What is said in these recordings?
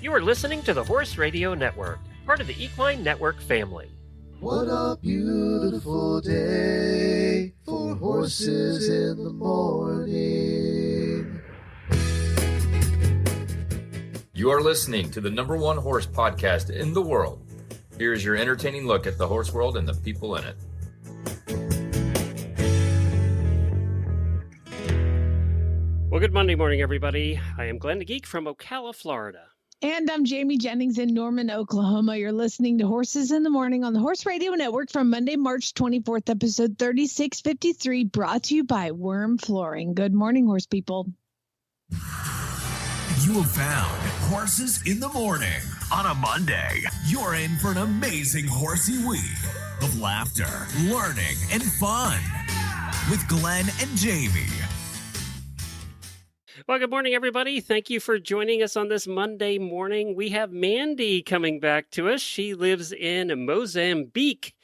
You are listening to the Horse Radio Network, part of the Equine Network family. What a beautiful day for horses in the morning. You are listening to the #1 horse podcast in the world. Here is your entertaining look at the horse world and the people in it. Well, good Monday morning, everybody. I am Glenn the Geek from Ocala, Florida. And I'm Jamie Jennings in Norman, Oklahoma. You're listening to Horses in the Morning on the Horse Radio Network from Monday, March 24th, episode 3653, brought to you by WERM Flooring. Good morning, horse people. You have found Horses in the Morning on a Monday. You're in for an amazing horsey week of laughter, learning, and fun with Glenn and Jamie. Well, good morning, everybody. Thank you for joining us on this Monday morning. We have Mandy coming back to us. She lives in Mozambique,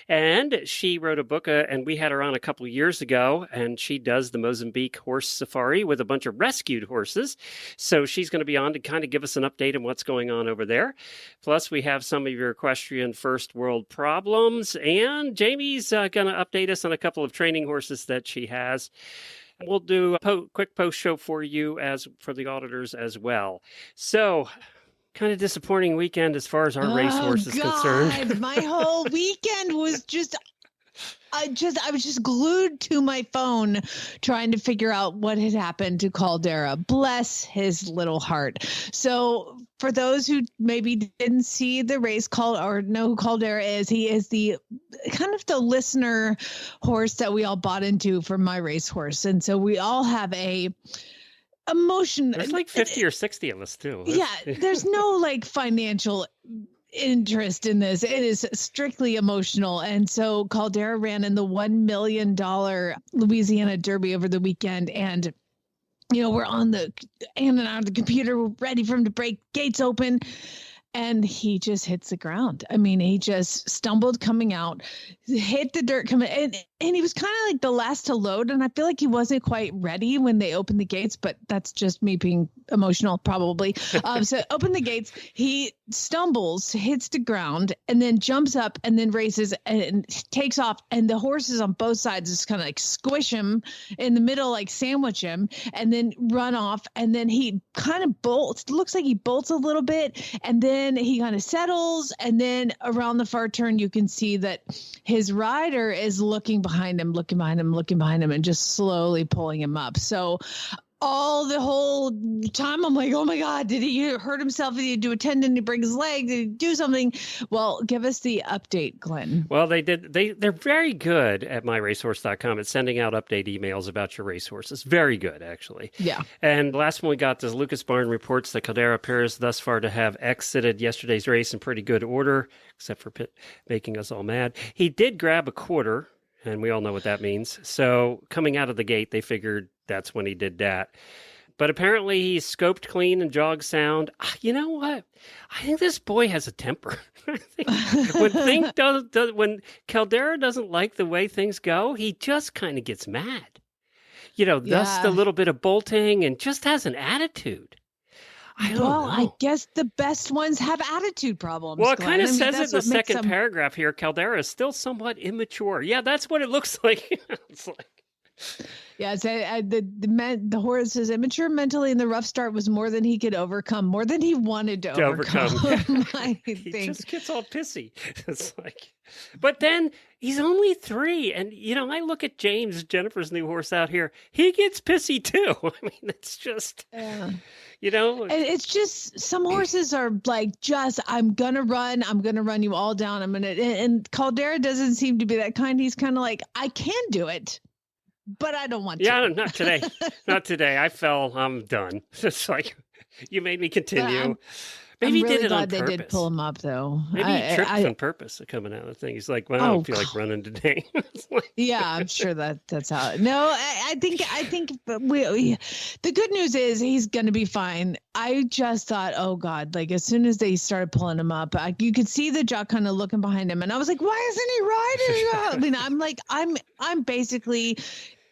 and she wrote a book, and we had her on a couple years ago, and she does the Mozambique Horse Safari with a bunch of rescued horses. So she's going to be on to kind of give us an update on what's going on over there. Plus, we have some of your equestrian first world problems, and Jamie's going to update us on a couple of training horses that she has. We'll do a quick post show for you as for the auditors as well. So, kind of disappointing weekend as far as our racehorse is concerned. My whole weekend was just, I was just glued to my phone trying to figure out what had happened to Caldera. Bless his little heart. So for those who maybe didn't see the race call or know who Caldera is, he is the kind of the listener horse that we all bought into for my racehorse. And so we all have a emotion. There's like 50 or 60 of us too. Yeah. There's no like financial interest in this. It is strictly emotional. And so Caldera ran in the $1 million Louisiana Derby over the weekend. And, you know, we're on the in and out of the computer, we're ready for him to break, gates open. And he just hits the ground. I mean, he just stumbled coming out, hit the dirt coming, and he was kind of like the last to load. And I feel like he wasn't quite ready when they opened the gates, but that's just me being emotional, probably. So open the gates, he stumbles, hits the ground, and then jumps up and then races and takes off. And the horses on both sides just kind of like squish him in the middle, like sandwich him, and then run off. And then he kind of bolts, looks like he bolts a little bit, and then he kind of settles, and then around the far turn, you can see that his rider is looking behind him, and just slowly pulling him up. So the whole time I'm like, oh my God, did he hurt himself? Did he do a tendon? Did he break his leg? Did he do something? Well, give us the update, Glenn. Well, they're very good at myracehorse.com at sending out update emails about your racehorses. Very good, actually. Yeah. And last one we got is Lucas Barn reports that Caldera appears thus far to have exited yesterday's race in pretty good order, except for Pitt making us all mad. He did grab a quarter, and we all know what that means. So coming out of the gate, they figured that's when he did that. But apparently he's scoped clean and jogged sound. You know what? I think this boy has a temper. When Caldera doesn't like the way things go, he just kind of gets mad. You know, thus the little bit of bolting and just has an attitude. I don't know. I guess the best ones have attitude problems. Well, it kind of says it in the second paragraph here. Caldera is still somewhat immature. Yeah, that's what it looks like. It's like. Yeah, so, the horse is immature mentally, and the rough start was more than he could overcome, more than he wanted to overcome. I think. He just gets all pissy. It's like, but then he's only 3, and you know, I look at James, Jennifer's new horse out here. He gets pissy too. I mean, it's just, you know, and it's just some horses are like, I'm gonna run you all down. And Caldera doesn't seem to be that kind. He's kind of like, I can do it, but I don't want to. Yeah, not today. Not today. I fell. I'm done. It's like, you made me continue. Maybe I'm really he did it on glad purpose. They did pull him up, thoe. Maybe he tripped on purpose coming out of the thing. He's like, well, I don't feel like running today. Yeah, I'm sure that's how. No, I think the good news is he's going to be fine. I just thought, oh God, like as soon as they started pulling him up, you could see the jock kind of looking behind him, and I was like, why isn't he riding? I mean, I'm basically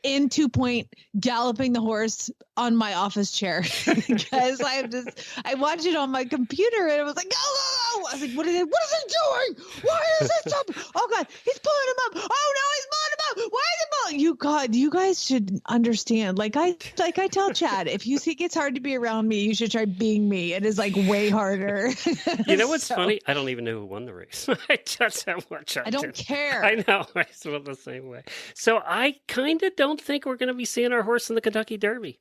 in 2 Point galloping the horse on my office chair because I watched it on my computer and it was like, go. I was like, what is he doing? Why is it jumping? Oh God, he's pulling him up. Oh no, he's pulling him up. Why is he pulling? You guys should understand. Like I tell Chad, if you think it's hard to be around me, you should try being me. It is like way harder. You know what's funny? I don't even know who won the race. That's how much I don't care. I know. I feel the same way. So I kind of don't think we're going to be seeing our horse in the Kentucky Derby.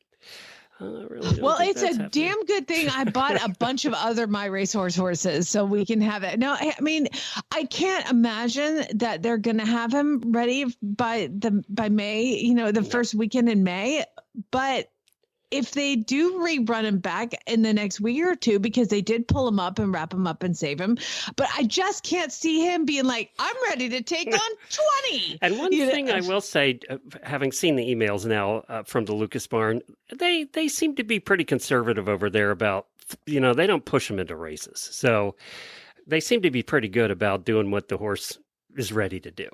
Well, it's a damn good thing I bought a bunch of other My Racehorse horses so we can have it. No, I mean, I can't imagine that they're going to have him ready by May, the first weekend in May. But if they do rerun him back in the next week or two, because they did pull him up and wrap him up and save him, but I just can't see him being like, I'm ready to take on 20. And one thing I will say, having seen the emails now from the Lucas Barn, they seem to be pretty conservative over there about, they don't push him into races. So they seem to be pretty good about doing what the horse is ready to do.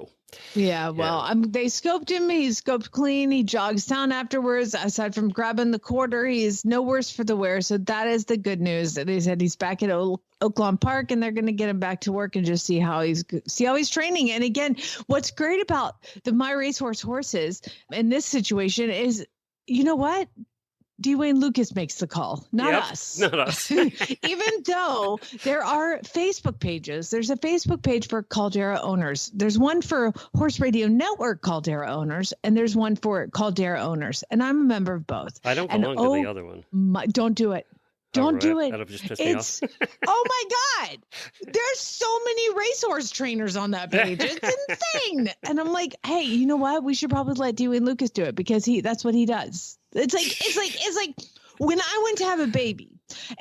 Yeah, well, they scoped him. He's scoped clean. He jogs down afterwards. Aside from grabbing the quarter, he's no worse for the wear. So that is the good news. They said he's back at Oaklawn Park, and they're going to get him back to work and just see how he's training. And again, what's great about the My Racehorse horses in this situation is, you know what? Dwayne Lucas makes the call, not us. Not us. Even though there are Facebook pages, there's a Facebook page for Caldera owners. There's one for Horse Radio Network Caldera owners, and there's one for Caldera owners. And I'm a member of both. I don't belong to the other one. Don't do it. Don't do it. That'll just piss me off. Oh my God. There's so many racehorse trainers on that page. It's insane. And I'm like, hey, you know what? We should probably let Dwayne Lucas do it because that's what he does. It's like when I went to have a baby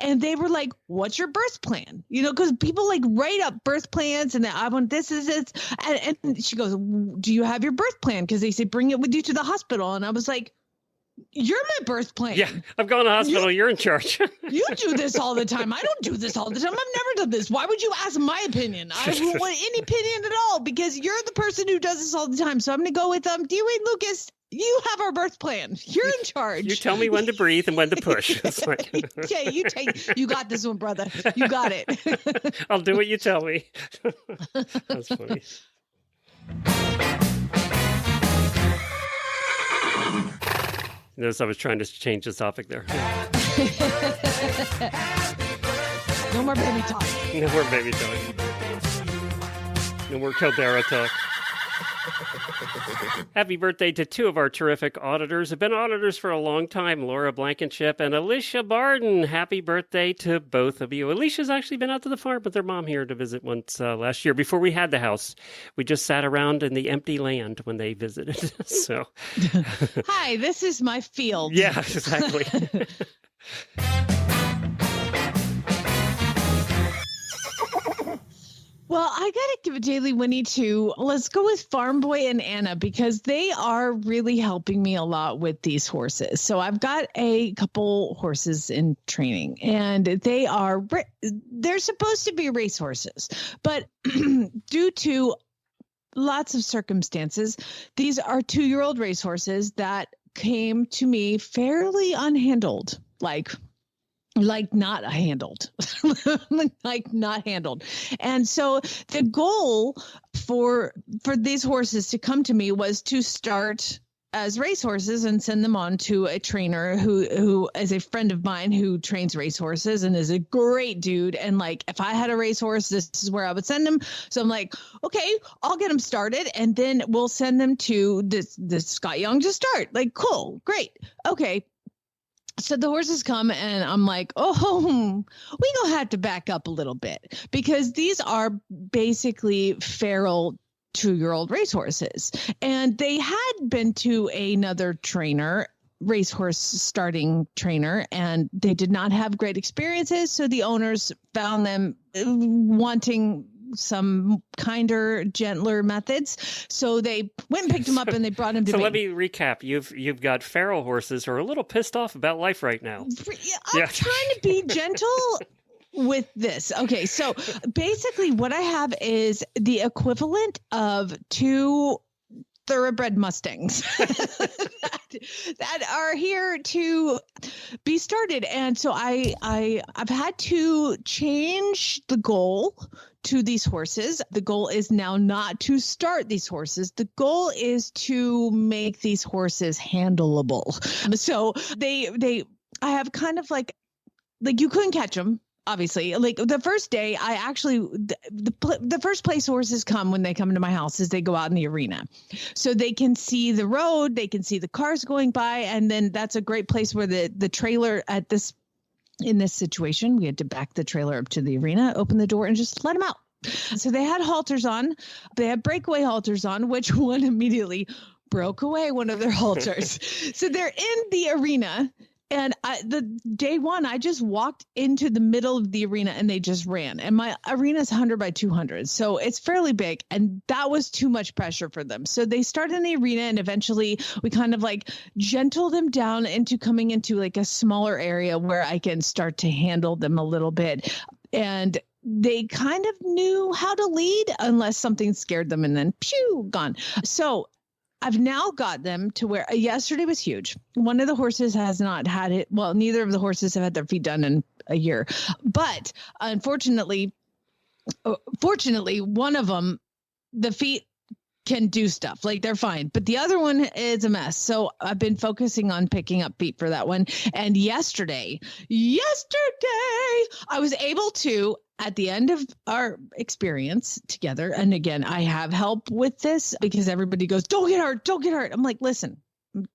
and they were like, what's your birth plan? Because people like write up birth plans and I want this is it. And she goes, do you have your birth plan? Because they say, bring it with you to the hospital. And I was like, you're my birth plan. Yeah, I'm going to the hospital. You're in charge. You do this all the time. I don't do this all the time. I've never done this. Why would you ask my opinion? I don't want any opinion at all because you're the person who does this all the time. So I'm going to go with Dwayne Lucas. You have our birth plan. You're in charge. You tell me when to breathe and when to push. Okay, you got this one, brother. You got it. I'll do what you tell me. That's funny. Notice I was trying to change the topic there. No more baby talk. No more baby talk. No more Caldera talk. Happy birthday to two of our terrific auditors. Have been auditors for a long time, Laura Blankenship and Alicia Barden. Happy birthday to both of you. Alicia's actually been out to the farm with her mom here to visit once last year. Before we had the house, we just sat around in the empty land when they visited. So, hi, this is my field. Yeah, exactly. Well, I got to give a daily Winnie to, let's go with Farm Boy and Anna, because they are really helping me a lot with these horses. So I've got a couple horses in training and they're supposed to be race horses, but due to lots of circumstances, these are 2-year-old race horses that came to me fairly unhandled, like not handled, like not handled. And so the goal for these horses to come to me was to start as racehorses and send them on to a trainer who is a friend of mine who trains racehorses and is a great dude. And like, if I had a racehorse, this is where I would send them. So I'm like, okay, I'll get them started and then we'll send them to this Scott Young to start. Like, cool, great. Okay. So the horses come and I'm like, oh, we gonna have to back up a little bit because these are basically feral 2-year-old racehorses. And they had been to another trainer, racehorse starting trainer, and they did not have great experiences. So the owners found them wanting some kinder, gentler methods. So they went and picked him up and they brought him to me. So let me recap. You've got feral horses who are a little pissed off about life right now. I'm trying to be gentle with this. Okay, so basically what I have is the equivalent of 2 thoroughbred Mustangs. that are here to be started. And so I've had to change the goal to these horses. The goal is now not to start these horses. The goal is to make these horses handleable. So I have kind of like you couldn't catch them. Obviously, like the first day, I actually, the first place horses come when they come into my house is they go out in the arena. So they can see the road, they can see the cars going by. And then that's a great place where the trailer in this situation, we had to back the trailer up to the arena, open the door and just let them out. So they had halters on, they had breakaway halters on, which one immediately broke away one of their halters. So they're in the arena. And the day one, I just walked into the middle of the arena and they just ran. And my arena is 100 by 200. So it's fairly big. And that was too much pressure for them. So they started in the arena and eventually we kind of like gentle them down into coming into like a smaller area where I can start to handle them a little bit. And they kind of knew how to lead unless something scared them and then pew, gone. So I've now got them to where yesterday was huge. One of the horses has not had it. Well, neither of the horses have had their feet done in a year. But fortunately, one of them, the feet can do stuff. Like they're fine. But the other one is a mess. So I've been focusing on picking up feet for that one. And yesterday, I was able to, at the end of our experience together, and again, I have help with this because everybody goes, don't get hurt. I'm like, listen,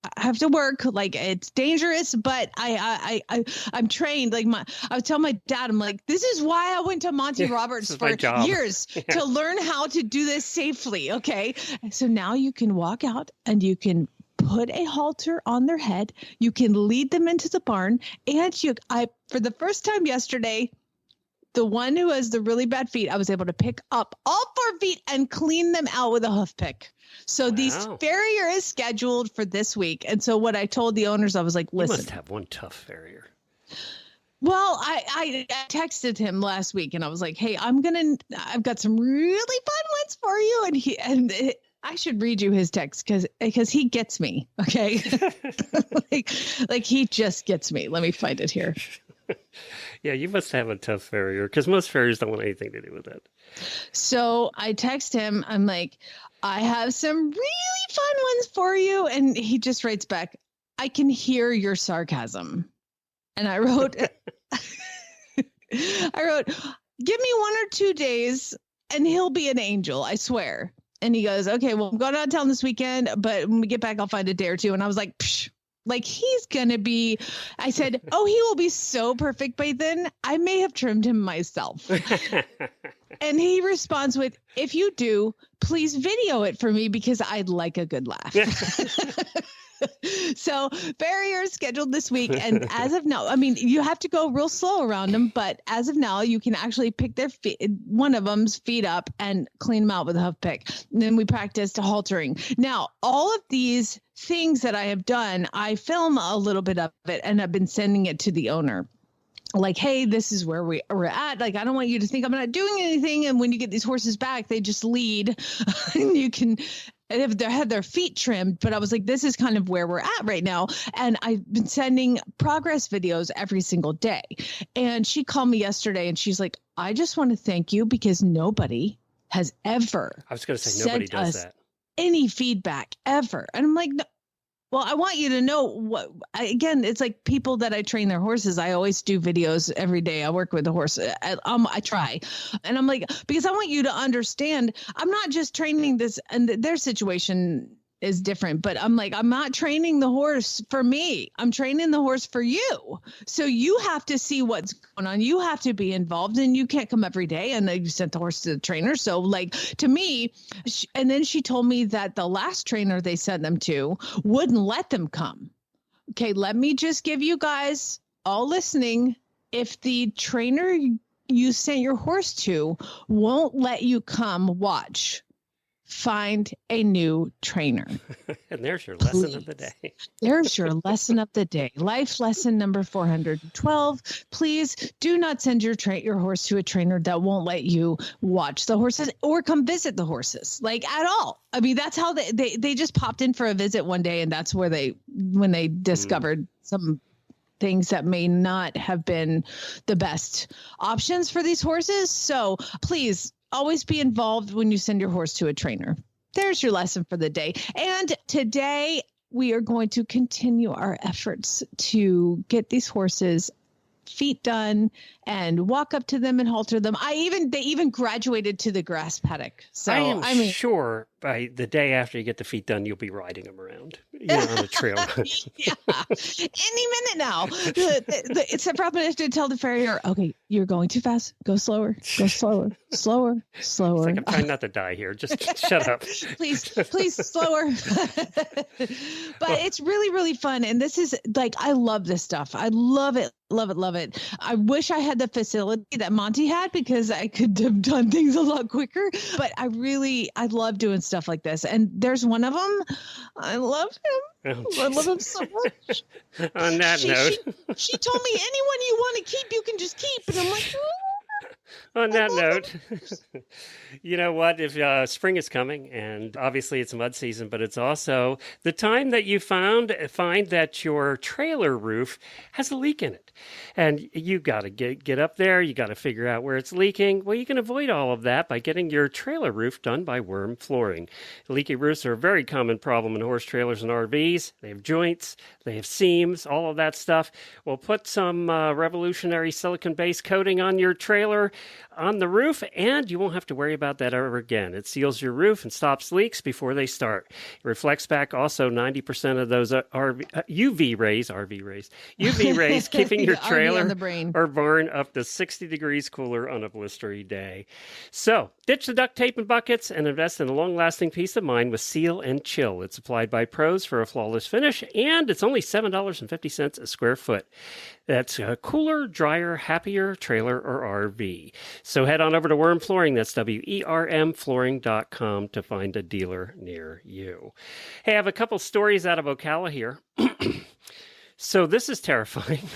I have to work. Like it's dangerous, but I'm trained. Like I would tell my dad, I'm like, this is why I went to Monty Roberts for years to learn how to do this safely. Okay. So now you can walk out and you can put a halter on their head. You can lead them into the barn. And for the first time yesterday, the one who has the really bad feet, I was able to pick up all 4 feet and clean them out with a hoof pick. So These farrier is scheduled for this week. And so what I told the owners, I was like, listen. You must have one tough farrier. Well, I texted him last week and I was like, hey, I've got some really fun ones for you. And I should read you his text because he gets me. Okay. like he just gets me. Let me find it here. Yeah, you must have a tough farrier because most farriers don't want anything to do with that. So I text him. I'm like, I have some really fun ones for you. And he just writes back, I can hear your sarcasm. And I wrote, give me 1 or 2 days and he'll be an angel. I swear. And he goes, okay, well, I'm going out of town this weekend, but when we get back, I'll find a day or two. And I was like, psh. Like he's going to be, I said, oh, he will be so perfect by then. I may have trimmed him myself. And he responds with, if you do, please video it for me because I'd like a good laugh. So farrier is scheduled this week. And as of now, I mean, you have to go real slow around them. But as of now, you can actually pick their feet, one of them's feet up and clean them out with a hoof pick. And then we practiced haltering. Now, all of these things that I have done, I film a little bit of it and I've been sending it to the owner. Like, hey, this is where we're at. Like, I don't want you to think I'm not doing anything. And when you get these horses back, they just lead and you can have their feet trimmed. But I was like, this is kind of where we're at right now. And I've been sending progress videos every single day. And she called me yesterday and she's like, I just want to thank you because nobody has ever I was going to say nobody does that. Any feedback ever. And I'm like, no. Well, I want you to know again, it's like people that I train their horses. I always do videos every day. I work with the horse. I try. And I'm like, because I want you to understand, I'm not just training this and their situation is different, but I'm like, I'm not training the horse for me. I'm training the horse for you. So you have to see what's going on. You have to be involved and you can't come every day. And you sent the horse to the trainer. So like to me, and then she told me that the last trainer they sent them to wouldn't let them come. Okay. Let me just give you guys all listening. If the trainer you sent your horse to won't let you come watch, find a new trainer. And there's your lesson of the day. There's your lesson of the day. Life lesson number 412. Please do not send your horse to a trainer that won't let you watch the horses or come visit the horses, like at all. I mean, that's how they just popped in for a visit one day, and that's where when they discovered some things that may not have been the best options for these horses. So please always be involved when you send your horse to a trainer. There's your lesson for the day. And today we are going to continue our efforts to get these horses feet done and walk up to them and halter them. They even graduated to the grass paddock. So I mean, sure by the day after you get the feet done, you'll be riding them around, on a trail. Yeah, any minute now. It's a problem. I have to tell the farrier, okay, you're going too fast. Go slower. Go slower. Slower. It's like, I'm trying not to die here. Just shut up. Please, slower. But it's really, really fun. And this is like, I love this stuff. I love it. Love it. Love it. I wish I had the facility that Monty had, because I could have done things a lot quicker. But I love doing stuff like this. And there's one of them. I love him. I love him so much. On that note. She told me, anyone you want to keep, you can just keep. And I'm like, on that note, you know what? If spring is coming, and obviously it's mud season, but it's also the time that you find that your trailer roof has a leak in it. And you got to get up there. You got to figure out where it's leaking. Well, you can avoid all of that by getting your trailer roof done by WERM Flooring. Leaky roofs are a very common problem in horse trailers and RVs. They have joints, they have seams, all of that stuff. We'll put some revolutionary silicone-based coating on your trailer on the roof, and you won't have to worry about that ever again. It seals your roof and stops leaks before they start. It reflects back also 90% of those UV rays, keeping your trailer or barn up to 60 degrees cooler on a blistery day. So, ditch the duct tape and buckets and invest in a long-lasting peace of mind with Seal and Chill. It's applied by pros for a flawless finish, and it's only $7.50 a square foot. That's a cooler, drier, happier trailer or RV. So head on over to WERM Flooring. That's WERMflooring.com to find a dealer near you. Hey, I have a couple stories out of Ocala here. So this is terrifying.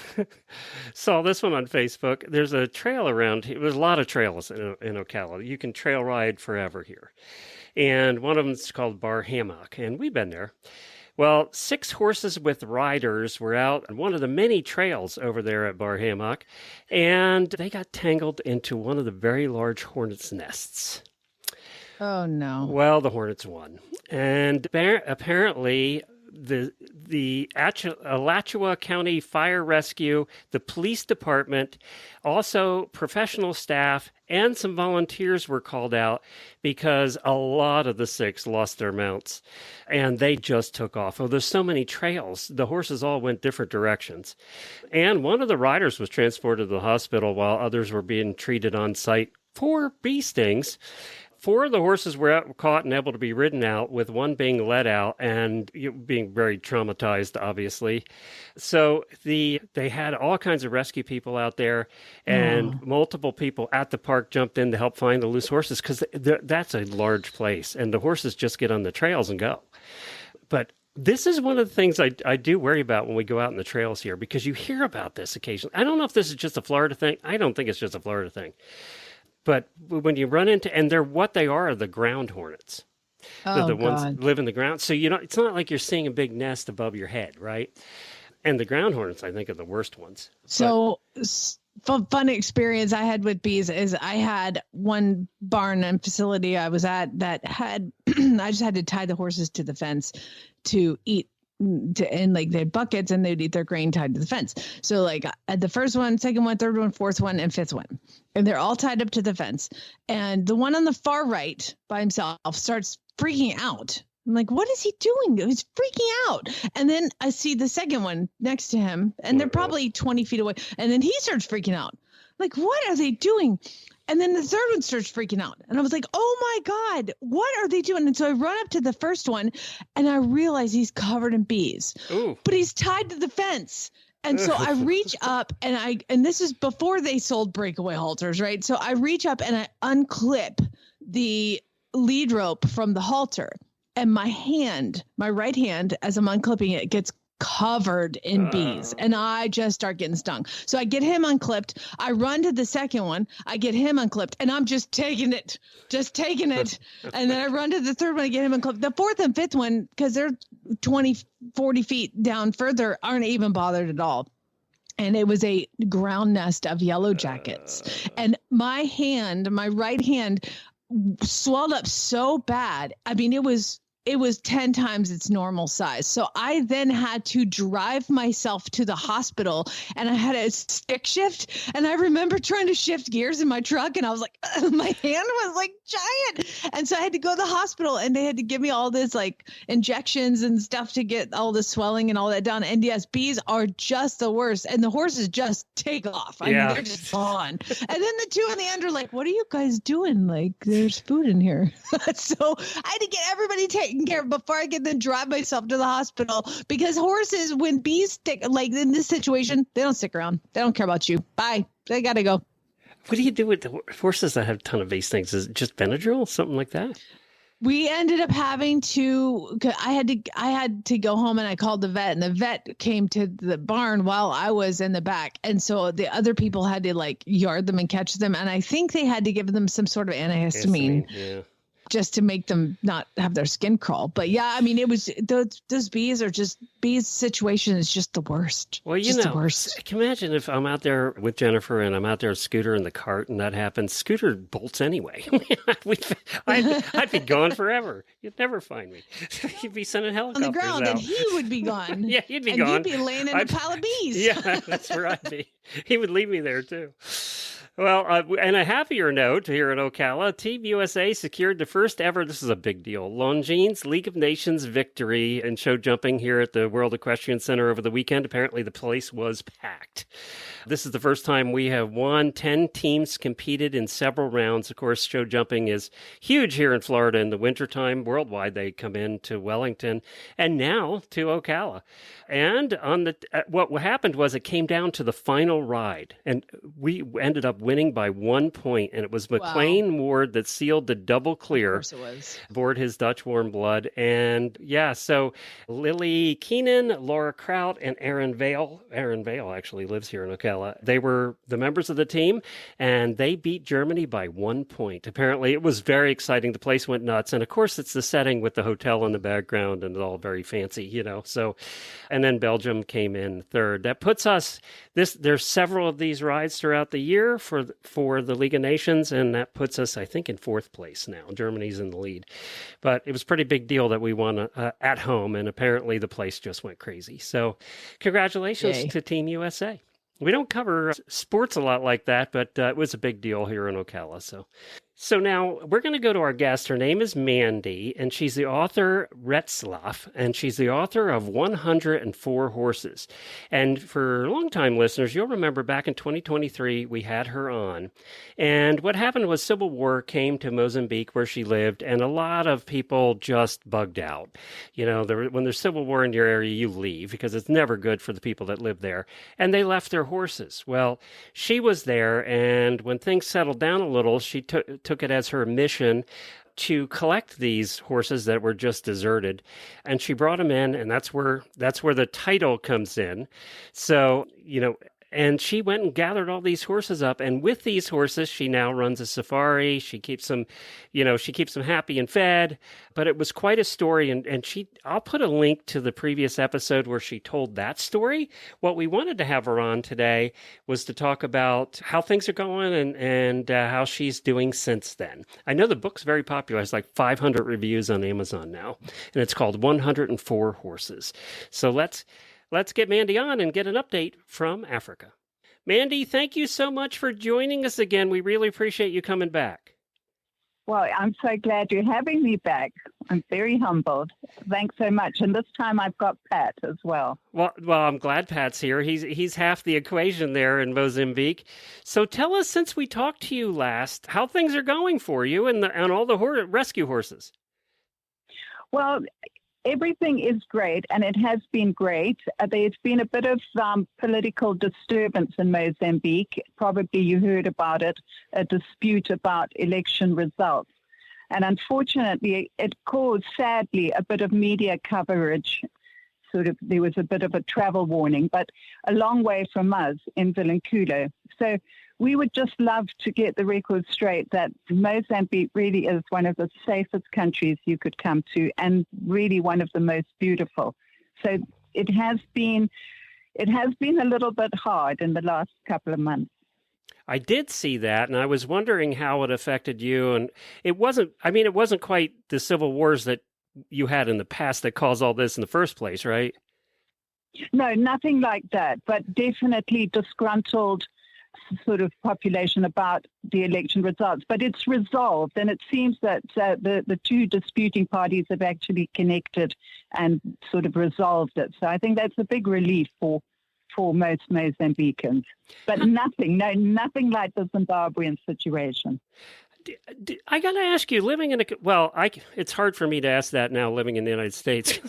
Saw this one on Facebook. There's a trail around here. There's a lot of trails in Ocala. You can trail ride forever here. And one of them is called Bar Hammock, and we've been there. Well, 6 horses with riders were out on one of the many trails over there at Bar Hammock, and they got tangled into one of the very large hornets' nests. Oh, no. Well, the hornets won. And apparently the Alachua County Fire Rescue, the police department, also professional staff, and some volunteers were called out because a lot of the 6 lost their mounts, and they just took off. Oh, there's so many trails. The horses all went different directions. And one of the riders was transported to the hospital while others were being treated on site for bee stings. 4 of the horses were caught and able to be ridden out, with one being let out and being very traumatized, obviously. So they had all kinds of rescue people out there, and multiple people at the park jumped in to help find the loose horses, because that's a large place, and the horses just get on the trails and go. But this is one of the things I do worry about when we go out in the trails here, because you hear about this occasionally. I don't know if this is just a Florida thing. I don't think it's just a Florida thing. But when you run into, and what they are the ground hornets. They're the ones that live in the ground. So, it's not like you're seeing a big nest above your head, right? And the ground hornets, I think, are the worst ones. So, fun experience I had with bees is I had one barn and facility I was at that had, I just had to tie the horses to the fence to eat. And like they had buckets, and they'd eat their grain tied to the fence. So like at the first one, second one, third one, fourth one, and fifth one, and they're all tied up to the fence. And the one on the far right by himself starts freaking out. I'm like, what is he doing? He's freaking out. And then I see the second one next to him, and they're probably 20 feet away. And then he starts freaking out. Like, what are they doing? And then the third one starts freaking out. And I was like, oh my God, what are they doing? And so I run up to the first one, and I realize he's covered in bees. Ooh. But he's tied to the fence. And so I reach up, and this is before they sold breakaway halters, right? So I reach up and I unclip the lead rope from the halter, and my right hand, as I'm unclipping it, gets covered in bees, and I just start getting stung. So I get him unclipped. I run to the second one. I get him unclipped, and I'm just taking it. And then I run to the third one. I get him unclipped. The fourth and fifth one, because they're 20, 40 feet down further, aren't even bothered at all. And it was a ground nest of yellow jackets. And my right hand swelled up so bad. I mean, it was 10 times its normal size. So I then had to drive myself to the hospital, and I had a stick shift. And I remember trying to shift gears in my truck, and I was like, my hand was like giant. And so I had to go to the hospital, and they had to give me all this like injections and stuff to get all the swelling and all that down. And yes, bees are just the worst. And the horses just take off. I mean, they're just gone. And then the two in the end are like, what are you guys doing? Like, there's food in here. So I had to get everybody taken care of before I could then drive myself to the hospital, because horses, when bees stick, like in this situation, they don't stick around. They don't care about you. Bye. They got to go. What do you do with the horses that have a ton of these things? Is it just Benadryl, something like that? We ended up having to, I had to go home, and I called the vet, and the vet came to the barn while I was in the back. And so the other people had to like yard them and catch them. And I think they had to give them some sort of antihistamine. Yeah. Just to make them not have their skin crawl. But yeah, I mean, it was those bees situation is just the worst. Well, the worst. Can you imagine if I'm out there with Jennifer and I'm out there with Scooter in the cart and that happens? Scooter bolts anyway. I'd be gone forever. You'd never find me. You'd be sending helicopters on the ground, out. And he would be gone. Yeah, he'd be gone. You'd be laying in a pile of bees. Yeah, that's where I'd be. He would leave me there too. Well, and a happier note here in Ocala, Team USA secured the first ever, this is a big deal, Longines League of Nations victory in show jumping here at the World Equestrian Center over the weekend. Apparently the place was packed. This is the first time we have won. 10 teams competed in several rounds. Of course, show jumping is huge here in Florida in the wintertime. Worldwide, they come in to Wellington and now to Ocala. And on what happened was it came down to the final ride, and we ended up winning by 1 point, and it was McLean Ward that sealed the double clear. Of course it was. Aboard his Dutch warm blood. And yeah, so Lily Keenan, Laura Kraut, and Aaron Vale actually lives here in Ocala. They were the members of the team, and they beat Germany by 1 point. Apparently, it was very exciting. The place went nuts. And of course, it's the setting with the hotel in the background and all very fancy, So, and then Belgium came in third. That puts us, there's several of these rides throughout the year for the League of Nations, and that puts us, I think, in fourth place now. Germany's in the lead. But it was a pretty big deal that we won at home, and apparently the place just went crazy. So congratulations to Team USA. We don't cover sports a lot like that, but it was a big deal here in Ocala. So now we're going to go to our guest. Her name is Mandy, and she's the author Retzlaff, and she's the author of 104 Horses. And for long-time listeners, you'll remember back in 2023, we had her on. And what happened was Civil War came to Mozambique where she lived, and a lot of people just bugged out. When there's Civil War in your area, you leave because it's never good for the people that live there. And they left their horses. Well, she was there, and when things settled down a little, she took it as her mission to collect these horses that were just deserted, and she brought them in, and that's where the title comes in. So, and she went and gathered all these horses up, and with these horses, she now runs a safari. She keeps them, happy and fed. But it was quite a story, and I'll put a link to the previous episode where she told that story. What we wanted to have her on today was to talk about how things are going and how she's doing since then. I know the book's very popular. It's like 500 reviews on Amazon now, and it's called 104 Horses. So let's get Mandy on and get an update from Africa. Mandy, thank you so much for joining us again. We really appreciate you coming back. Well, I'm so glad you're having me back. I'm very humbled. Thanks so much. And this time I've got Pat as well. Well, I'm glad Pat's here. He's half the equation there in Mozambique. So tell us, since we talked to you last, how things are going for you and all the rescue horses. Well, everything is great, and it has been great. There's been a bit of political disturbance in Mozambique. Probably you heard about it, a dispute about election results. And unfortunately, it caused, sadly, a bit of media coverage. There was a bit of a travel warning, but a long way from us in Vilanculo. So we would just love to get the record straight that Mozambique really is one of the safest countries you could come to, and really one of the most beautiful. So it has been a little bit hard in the last couple of months. I did see that, and I was wondering how it affected you. And it wasn't quite the civil wars that you had in the past that caused all this in the first place, right? No, nothing like that, but definitely disgruntled sort of population about the election results. But it's resolved, and it seems that the two disputing parties have actually connected and sort of resolved it. So I think that's a big relief for most Mozambicans. But nothing like the Zimbabwean situation. I got to ask you, living in it's hard for me to ask that now, living in the United States,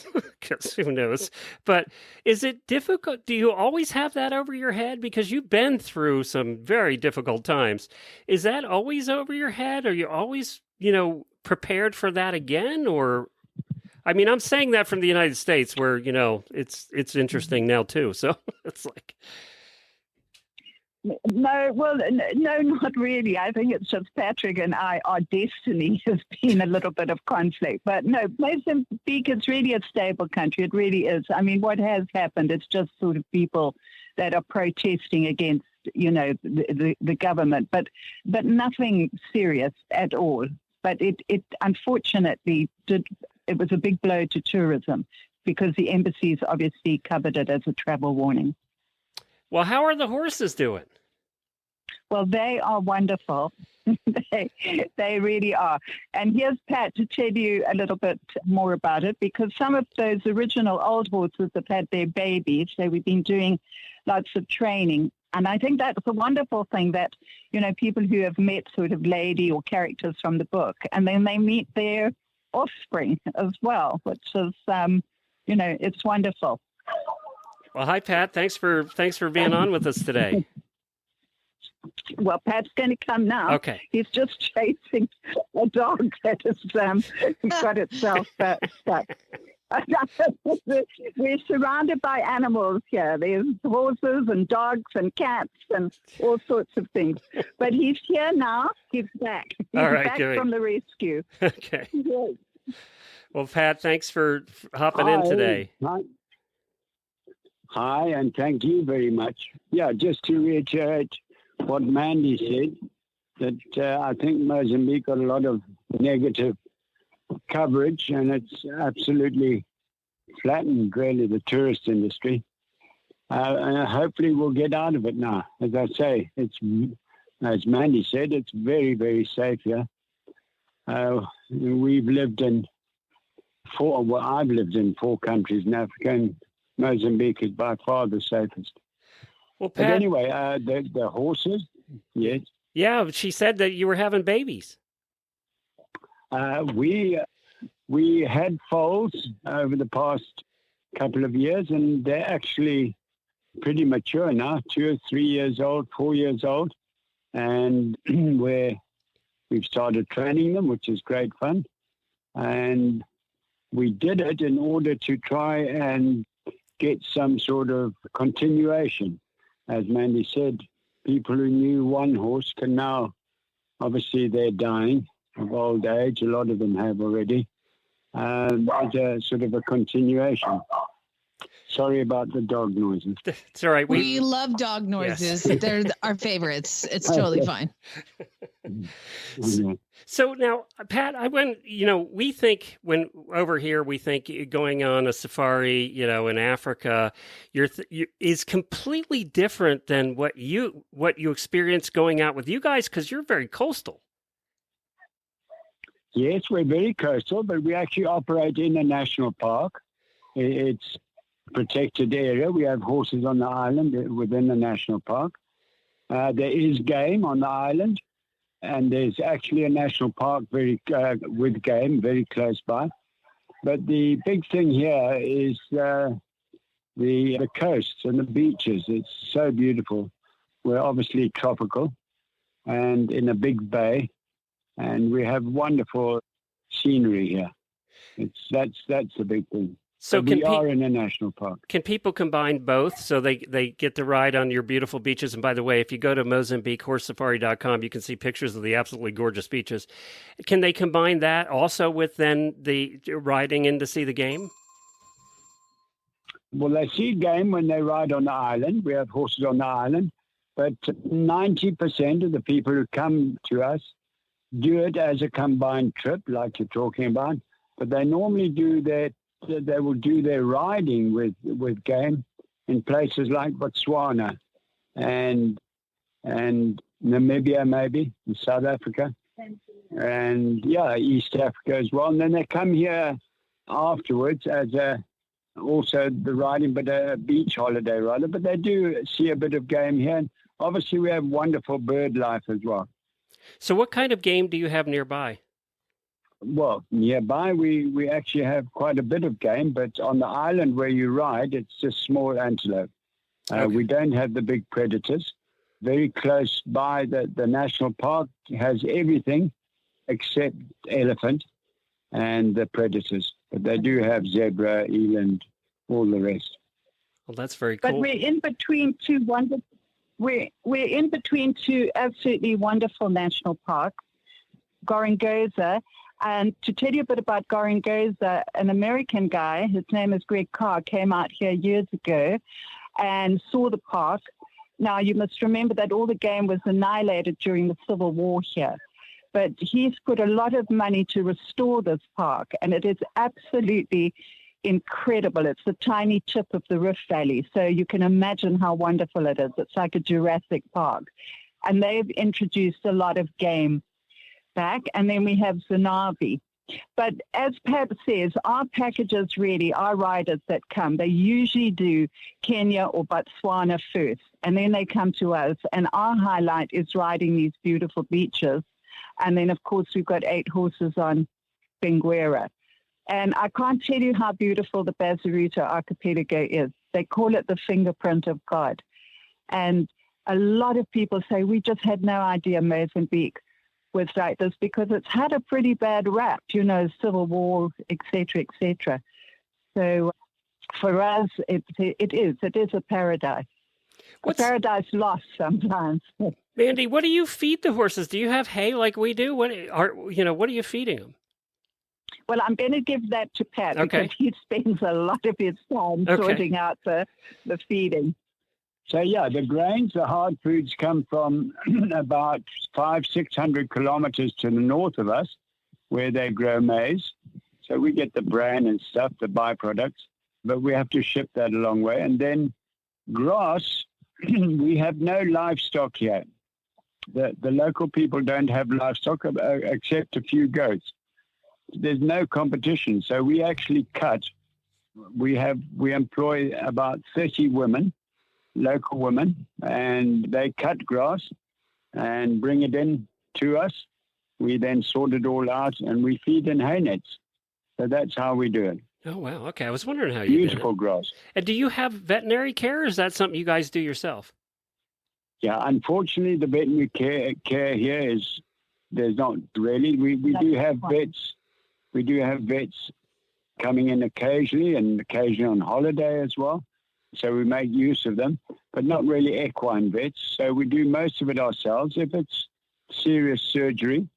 because who knows? But is it difficult? Do you always have that over your head? Because you've been through some very difficult times. Is that always over your head? Are you always, prepared for that again? Or, I'm saying that from the United States, where it's interesting now too. So it's like. No, not really. I think it's just Patrick and our destiny has been a little bit of conflict. But no, Mozambique is really a stable country. It really is. What has happened, it's just sort of people that are protesting against, the government, but nothing serious at all. But it unfortunately it was a big blow to tourism, because the embassies obviously covered it as a travel warning. Well, how are the horses doing? Well, they are wonderful. They really are. And here's Pat to tell you a little bit more about it, because some of those original old horses have had their babies. So we've been doing lots of training. And I think that's a wonderful thing that, people who have met sort of lady or characters from the book, and then they meet their offspring as well, which is, it's wonderful. Well, hi, Pat. Thanks for being on with us today. Well, Pat's going to come now. Okay. He's just chasing a dog that has got itself stuck. We're surrounded by animals here. There's horses and dogs and cats and all sorts of things. But he's here now. He's back. He's all right, back good. From the rescue. Okay. Yes. Well, Pat, thanks for hopping in today. Hi, and thank you very much. Yeah, just to reiterate what Mandy said, that I think Mozambique got a lot of negative coverage, and it's absolutely flattened, really, the tourist industry. And hopefully we'll get out of it now. As I say, as Mandy said, it's very, very safe here. I've lived in 4 countries in Africa, and Mozambique is by far the safest. Well, Pat, but anyway, the horses, yes. Yeah, she said that you were having babies. We had foals over the past couple of years, and they're actually pretty mature now, 2 or 3 years old, 4 years old. And we've started training them, which is great fun. And we did it in order to try and get some sort of continuation. As Mandy said, people who knew one horse can now, obviously they're dying of old age, a lot of them have already, as a sort of a continuation. Sorry about the dog noises. It's all right. We love dog noises. Yes. They're our favorites. It's totally fine. So now, Pat, we think when over here, we think going on a safari, in Africa, is completely different than what you experience going out with you guys, because you're very coastal. Yes, we're very coastal, but we actually operate in a national park. It's protected area. We have horses on the island within the national park. There is game on the island, and there's actually a national park with game very close by. But the big thing here is the coasts and the beaches. It's so beautiful. We're obviously tropical and in a big bay, and we have wonderful scenery here. That's the big thing. So we are in a national park. Can people combine both so they get to ride on your beautiful beaches? And by the way, if you go to MozambiqueHorseSafari.com, you can see pictures of the absolutely gorgeous beaches. Can they combine that also with then the riding in to see the game? Well, they see game when they ride on the island. We have horses on the island. But 90% of the people who come to us do it as a combined trip, like you're talking about. But they normally they will do their riding with game in places like Botswana and Namibia, maybe, in South Africa. And, East Africa as well. And then they come here afterwards as also the riding, but a beach holiday rather. But they do see a bit of game here. And obviously, we have wonderful bird life as well. So what kind of game do you have nearby? Well, nearby, we actually have quite a bit of game, but on the island where you ride, it's just small antelope. Okay. We don't have the big predators. Very close by, the national park has everything except elephant and the predators. But they do have zebra, eland, all the rest. Well, that's very cool. But we're in between two absolutely wonderful national parks, Gorongosa. And to tell you a bit about Gorongosa, an American guy, his name is Greg Carr, came out here years ago and saw the park. Now, you must remember that all the game was annihilated during the Civil War here. But he's put a lot of money to restore this park, and it is absolutely incredible. It's the tiny tip of the Rift Valley, so you can imagine how wonderful it is. It's like a Jurassic Park. And they've introduced a lot of game back, and then we have Zanabi. But as Pat says, our packages really, our riders that come, they usually do Kenya or Botswana first, and then they come to us, and our highlight is riding these beautiful beaches. And then, of course, we've got 8 horses on Benguera. And I can't tell you how beautiful the Bazaruta archipelago is. They call it the fingerprint of God. And a lot of people say, we just had no idea Mozambique was like this because it's had a pretty bad rap, Civil War, et cetera. So for us, it is a paradise. A paradise lost sometimes. Mandy, what do you feed the horses? Do you have hay like we do? What are you feeding them? Well, I'm going to give that to Pat Okay. because he spends a lot of his time sorting out the feeding. So, the grains, the hard foods come from about 500-600 kilometers to the north of us where they grow maize. So we get the bran and stuff, the byproducts, but we have to ship that a long way. And then grass, we have no livestock here. The local people don't have livestock except a few goats. There's no competition. So we actually cut. We employ about 30 women, local women, and they cut grass and bring it in to us. We then sort it all out and we feed in hay nets. So that's how we do it. Oh, wow. Okay. I was wondering how you did it. Beautiful grass. And do you have veterinary care, or is that something you guys do yourself? Yeah, unfortunately, the veterinary care here there's not really. We do have vets. We do have vets coming in occasionally and occasionally on holiday as well. So we make use of them, but not really equine vets. So we do most of it ourselves. If it's serious surgery,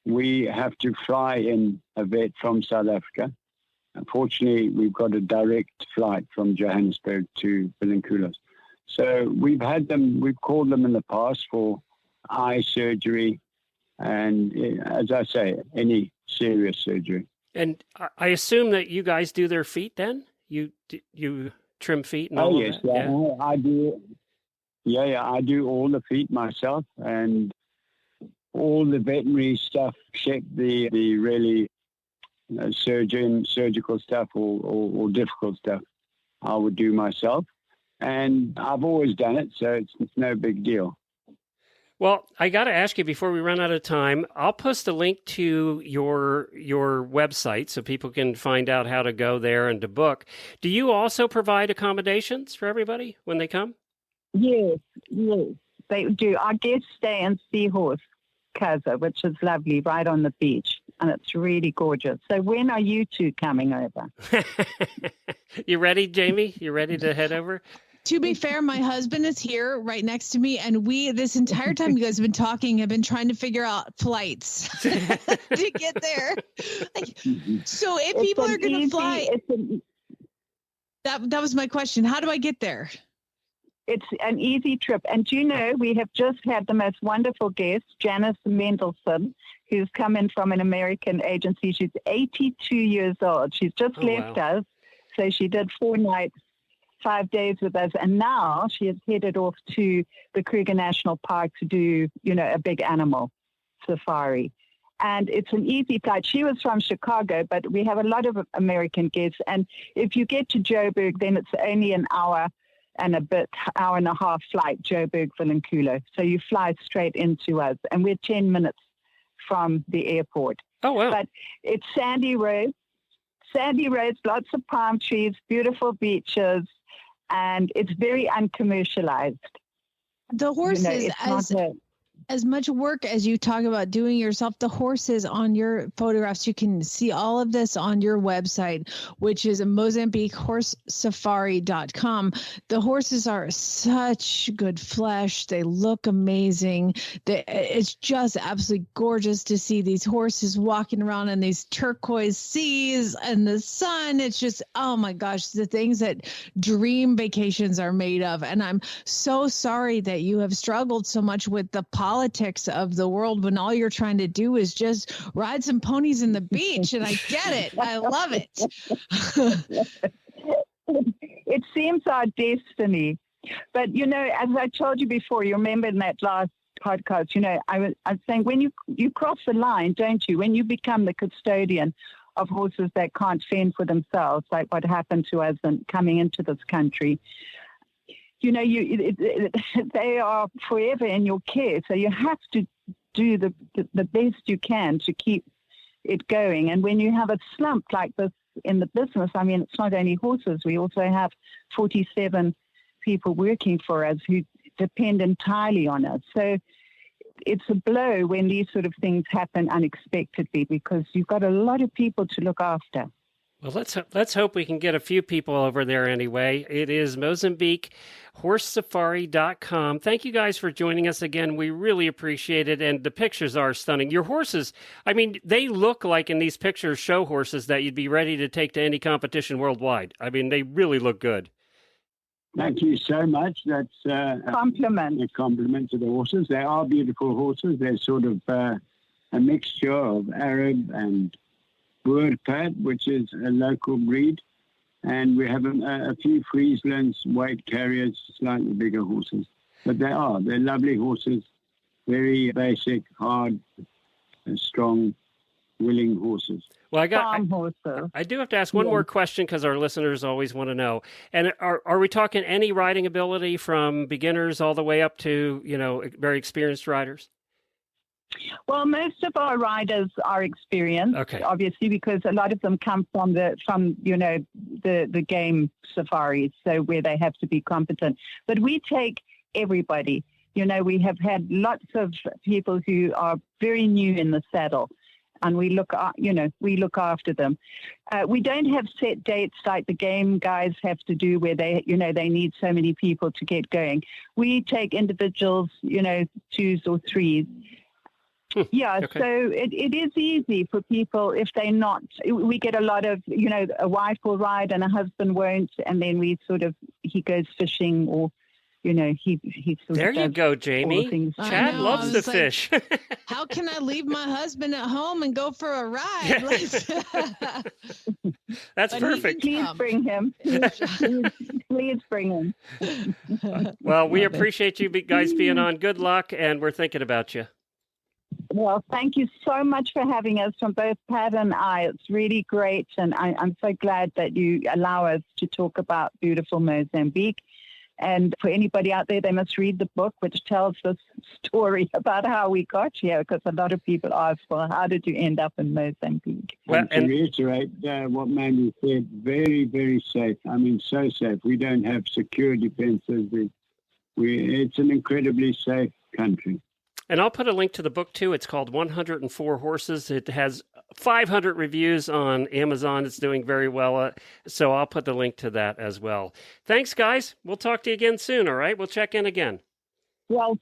we have to fly in a vet from South Africa. Unfortunately, we've got a direct flight from Johannesburg to Belanculas. So we've called them in the past for eye surgery and, as I say, any serious surgery. And I assume that you guys do their feet then? You trim feet and all yes, of that? Yeah, I do. Yeah, I do all the feet myself and all the veterinary stuff, except the really surgical stuff or difficult stuff I would do myself. And I've always done it, so it's no big deal. Well, I got to ask you before we run out of time, I'll post a link to your website so people can find out how to go there and to book. Do you also provide accommodations for everybody when they come? Yes, they do. Our guests stay in Seahorse Casa, which is lovely, right on the beach. and it's really gorgeous. So when are you two coming over? You ready, Jamie? You ready to head over? To be fair, my husband is here right next to me, and we, this entire time you guys have been talking, have been trying to figure out flights to get there. So if people are going to fly, that was my question. How do I get there? It's an easy trip. And do you know, we have just had the most wonderful guest, Janice Mendelson, who's come in from an American agency. She's 82 years old. She's just left us. So she did 4 nights, 5 days with us. And now she has headed off to the Kruger National Park to do, a big animal safari. And it's an easy flight. She was from Chicago, but we have a lot of American guests. And if you get to Joburg, then it's only an hour and a bit, hour and a half flight, Joburg, Vilanculo. So you fly straight into us. And we're 10 minutes from the airport. Oh, wow. But it's sandy roads, lots of palm trees, beautiful beaches, and it's very uncommercialized. The horses, as much work as you talk about doing yourself, the horses on your photographs, you can see all of this on your website, which is MozambiqueHorseSafari.com. The horses are such good flesh. They look amazing. It's just absolutely gorgeous to see these horses walking around in these turquoise seas and the sun. It's just, oh my gosh, the things that dream vacations are made of. And I'm so sorry that you have struggled so much with the politics of the world when all you're trying to do is just ride some ponies in the beach. And I get it. I love it. It seems our destiny. But, as I told you before, you remember in that last podcast, I was saying when you cross the line, don't you? When you become the custodian of horses that can't fend for themselves, like what happened to us and coming into this country, they are forever in your care. So you have to do the best you can to keep it going. And when you have a slump like this in the business, I mean, it's not only horses. We also have 47 people working for us who depend entirely on us. So it's a blow when these sort of things happen unexpectedly because you've got a lot of people to look after. Well, let's hope we can get a few people over there anyway. It is MozambiqueHorseSafari.com. Thank you guys for joining us again. We really appreciate it, and the pictures are stunning. Your horses, I mean, they look like in these pictures show horses that you'd be ready to take to any competition worldwide. I mean, they really look good. Thank you so much. That's a compliment to the horses. They are beautiful horses. They're sort of a mixture of Arab and Boer Pat, which is a local breed, and we have a few Frieslands, white carriers, slightly bigger horses. But they're lovely horses, very basic, hard, strong, willing horses. Well, I do have to ask one more question because our listeners always want to know. And are we talking any riding ability from beginners all the way up to, very experienced riders? Well, most of our riders are experienced, obviously, because a lot of them come from the game safaris, so where they have to be competent. But we take everybody. We have had lots of people who are very new in the saddle, and we look after them. We don't have set dates like the game guys have to do, where they need so many people to get going. We take individuals, 2s or 3s. Yeah, so it is easy for people if they're not. We get a lot of, a wife will ride and a husband won't, and then he goes fishing or, he sort there of. There you go, Jamie. Chad loves to fish. How can I leave my husband at home and go for a ride? That's perfect. Please bring him. Please bring him. Well, we appreciate you guys being on. Good luck, and we're thinking about you. Well, thank you so much for having us from both Pat and I. It's really great, and I'm so glad that you allow us to talk about beautiful Mozambique. And for anybody out there, they must read the book, which tells the story about how we got here, because a lot of people ask, well, how did you end up in Mozambique? Well, and to reiterate what Mandy said, very, very safe. I mean, so safe. We don't have security fences. It's an incredibly safe country. And I'll put a link to the book, too. It's called 104 Horses. It has 500 reviews on Amazon. It's doing very well. So I'll put the link to that as well. Thanks, guys. We'll talk to you again soon, all right? We'll check in again. Well,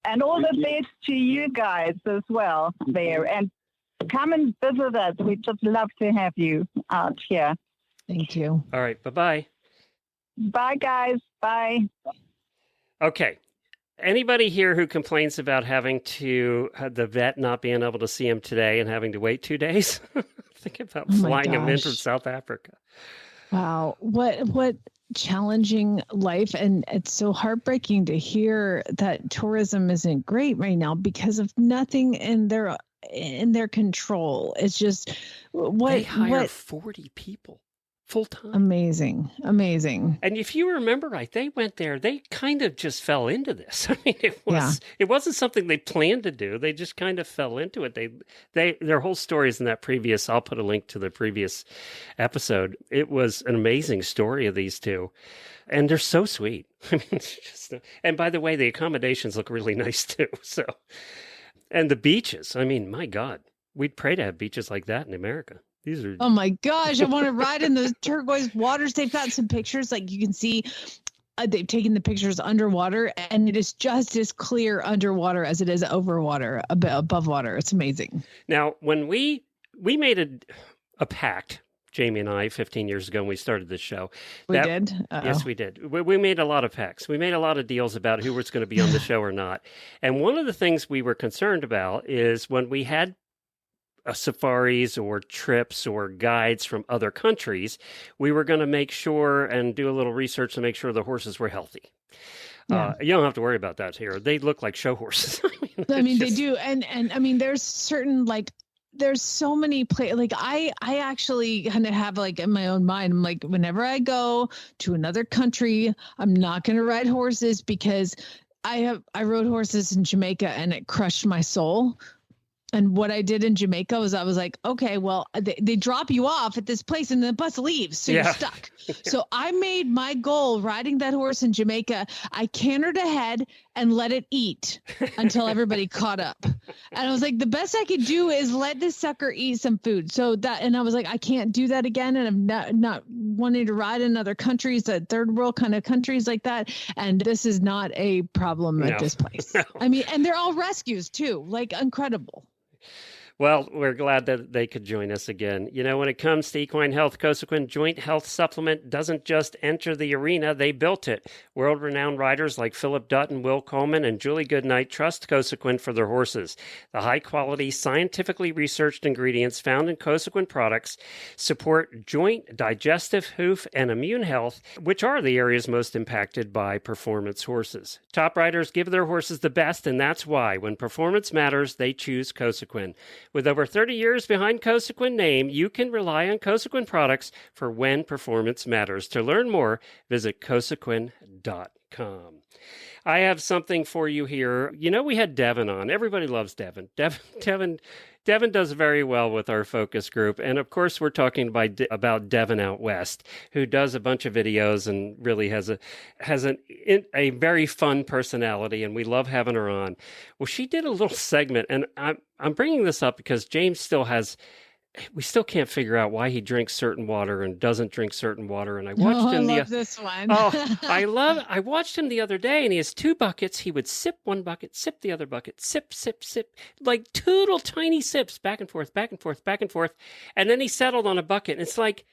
and all the best to you guys as well there. And come and visit us. We'd just love to have you out here. Thank you. All right. Bye-bye. Bye, guys. Bye. Okay. Anybody here who complains about having to the vet not being able to see him today and having to wait 2 days? Think about flying him in from South Africa. Wow. What challenging life. And it's so heartbreaking to hear that tourism isn't great right now because of nothing in their control. It's just they hire 40 people full time. Amazing. And if you remember right, they went there, they kind of just fell into this. I mean, it wasn't something they planned to do. They just kind of fell into it. Their whole story is in that previous, I'll put a link to the previous episode. It was an amazing story of these two. And they're so sweet. I mean, it's just, and by the way, the accommodations look really nice too. So, and the beaches, I mean, my God, we'd pray to have beaches like that in America. These are... Oh my gosh, I want to ride in those turquoise waters. They've got some pictures, like you can see they've taken the pictures underwater, and it is just as clear underwater as it is over water, above water. It's amazing. Now, when we made a pact, Jamie and I, 15 years ago when we started this show. We did? Uh-oh. Yes, we did. We made a lot of pacts. We made a lot of deals about who was going to be on the show or not. And one of the things we were concerned about is when we had safaris or trips or guides from other countries, we were going to make sure and do a little research to make sure the horses were healthy. Yeah. You don't have to worry about that here. They look like show horses. They do. And I mean, there's certain, like, there's so many places. Like I actually kind of have, like, in my own mind, I'm like, whenever I go to another country, I'm not going to ride horses because I rode horses in Jamaica and it crushed my soul. And what I did in Jamaica was I was like, okay, well, they drop you off at this place and the bus leaves. So you're stuck. So I made my goal riding that horse in Jamaica. I cantered ahead and let it eat until everybody caught up. And I was like, the best I could do is let this sucker eat some food. And I was like, I can't do that again. And I'm not wanting to ride in other countries, third world kind of countries like that. And this is not a problem at this place. No. I mean, and they're all rescues too, like incredible. Well, we're glad that they could join us again. You know, when it comes to equine health, Cosequin Joint Health Supplement doesn't just enter the arena, they built it. World-renowned riders like Philip Dutton, Will Coleman, and Julie Goodnight trust Cosequin for their horses. The high-quality, scientifically researched ingredients found in Cosequin products support joint, digestive, hoof, and immune health, which are the areas most impacted by performance horses. Top riders give their horses the best, and that's why, when performance matters, they choose Cosequin. With over 30 years behind Cosequin name, you can rely on Cosequin products for when performance matters. To learn more, visit cosequin.com. I have something for you here. You know, we had Devin on. Everybody loves Devin. Devin does very well with our focus group. And of course, we're talking about Devin out west, who does a bunch of videos and really has a very fun personality. And we love having her on. Well, she did a little segment, and I'm bringing this up because James we still can't figure out why he drinks certain water and doesn't drink certain water. And I watched him. I love this one. I watched him the other day, and he has 2 buckets. He would sip one bucket, sip the other bucket, sip, like 2 little tiny sips, back and forth, back and forth, back and forth. And then he settled on a bucket. And it's like,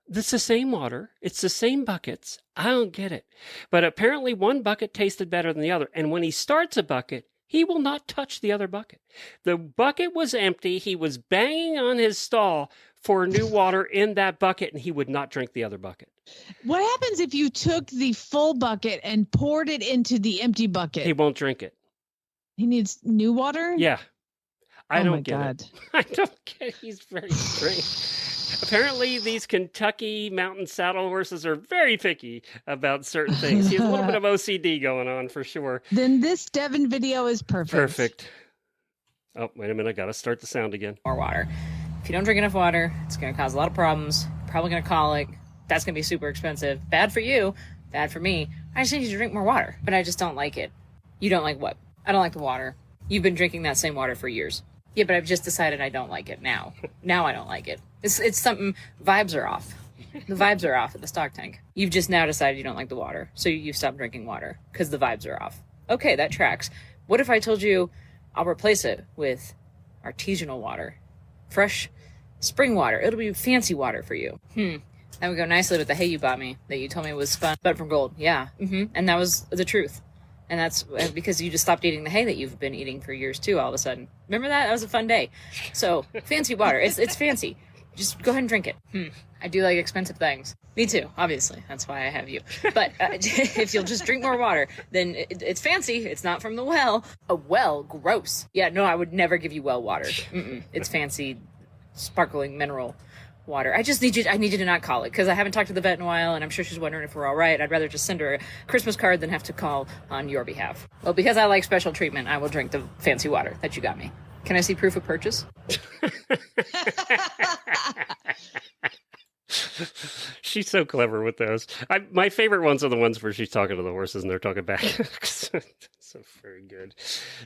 it's the same water. It's the same buckets. I don't get it. But apparently one bucket tasted better than the other. And when he starts a bucket, he will not touch the other bucket. The bucket was empty. He was banging on his stall for new water in that bucket, and he would not drink the other bucket. What happens if you took the full bucket and poured it into the empty bucket? He won't drink it. He needs new water? Yeah. I don't get God. it. I don't get it. He's very strange. Apparently, these Kentucky mountain saddle horses are very picky about certain things. He has a little bit of OCD going on for sure. Then this Devin video is perfect. Perfect. Oh, wait a minute. I got to start the sound again. More water. If you don't drink enough water, it's going to cause a lot of problems. Probably going to colic. That's going to be super expensive. Bad for you. Bad for me. I just need you to drink more water. But I just don't like it. You don't like what? I don't like the water. You've been drinking that same water for years. Yeah, but I've just decided I don't like it now. Now I don't like it. It's something, vibes are off. The vibes are off at the stock tank. You've just now decided you don't like the water, so you stopped drinking water because the vibes are off. Okay, that tracks. What if I told you I'll replace it with artisanal water? Fresh spring water. It'll be fancy water for you. That would go nicely with the hay you bought me that you told me was spun from gold. Yeah. And that was the truth. And that's because you just stopped eating the hay that you've been eating for years too, all of a sudden. Remember that? That was a fun day. So, fancy water. It's fancy. Just go ahead and drink it. I do like expensive things. Me too, obviously. That's why I have you. But if you'll just drink more water, then it's fancy. It's not from the well. A well? Gross. Yeah, no, I would never give you well water. It's fancy, sparkling mineral water. I need you to not call it, because I haven't talked to the vet in a while, and I'm sure she's wondering if we're all right. I'd rather just send her a Christmas card than have to call on your behalf. Well, because I like special treatment, I will drink the fancy water that you got me. Can I see proof of purchase? She's so clever with those. My favorite ones are the ones where she's talking to the horses and they're talking back. So very good.